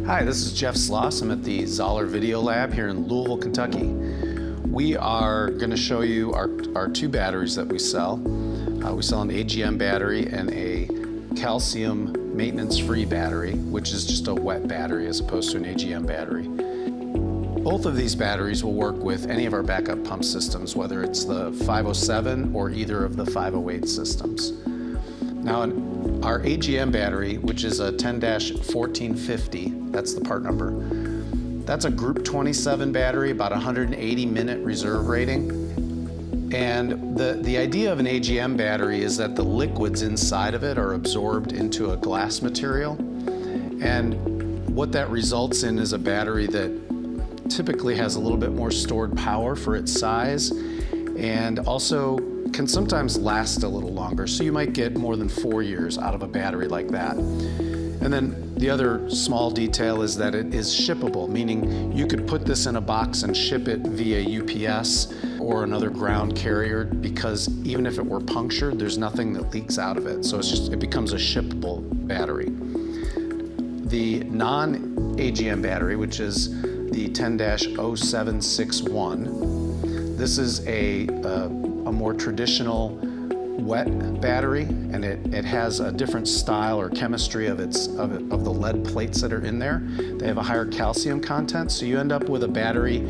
Hi, this is Jeff Sloss. I'm at the Zoeller Video Lab here in Louisville, Kentucky. We are going to show you our two batteries that we sell. We sell an AGM battery and a calcium maintenance-free battery, which is just a wet battery as opposed to an AGM battery. Both of these batteries will work with any of our backup pump systems, whether it's the 507 or either of the 508 systems. Now, our AGM battery, which is a 10-1450, that's the part number, that's a Group 27 battery, about 180-minute reserve rating. And the idea of an AGM battery is that the liquids inside of it are absorbed into a glass material. And what that results in is a battery that typically has a little bit more stored power for its size, and also can sometimes last a little longer. So you might get more than 4 years out of a battery like that. And then the other small detail is that it is shippable, meaning you could put this in a box and ship it via UPS or another ground carrier, because even if it were punctured, there's nothing that leaks out of it. So it becomes a shippable battery. The non-AGM battery, which is the 10-0761, this is a more traditional wet battery, and it has a different style or chemistry of the lead plates that are in there. They have a higher calcium content, so you end up with a battery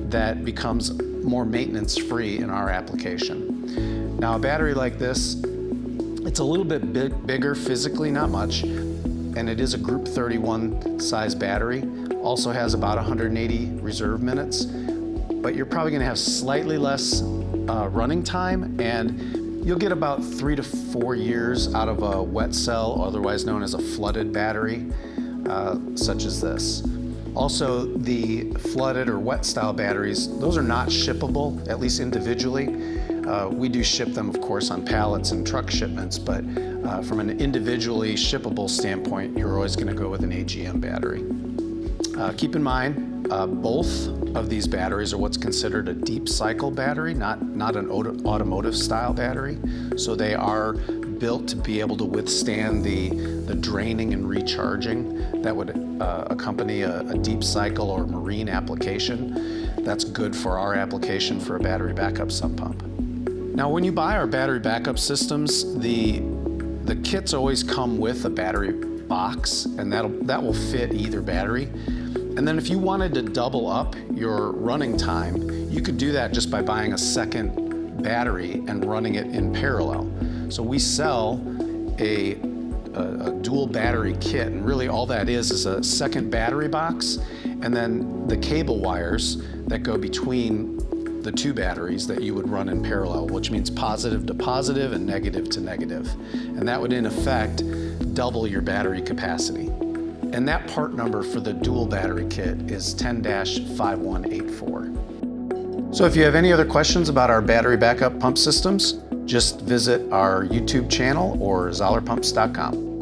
that becomes more maintenance free in our application. Now, a battery like this, it's a little bit bigger physically, not much, and it is a Group 31 size battery. Also has about 180 reserve minutes, but you're probably going to have slightly less running time, and you'll get about 3 to 4 years out of a wet cell, otherwise known as a flooded battery, such as this. Also, the flooded or wet style batteries, those are not shippable, at least individually. We do ship them, of course, on pallets and truck shipments, but from an individually shippable standpoint, you're always going to go with an AGM battery. Keep in mind, both of these batteries are what's considered a deep cycle battery, not an automotive style battery. So they are built to be able to withstand the draining and recharging that would accompany a deep cycle or marine application. That's good for our application for a battery backup sump pump. Now, when you buy our battery backup systems, the kits always come with a battery box, and that will fit either battery. And then if you wanted to double up your running time, you could do that just by buying a second battery and running it in parallel. So we sell a dual battery kit, and really all that is a second battery box, and then the cable wires that go between the two batteries that you would run in parallel, which means positive to positive and negative to negative. And that would in effect double your battery capacity. And that part number for the dual battery kit is 10-5184. So if you have any other questions about our battery backup pump systems, just visit our YouTube channel or ZoellerPumps.com.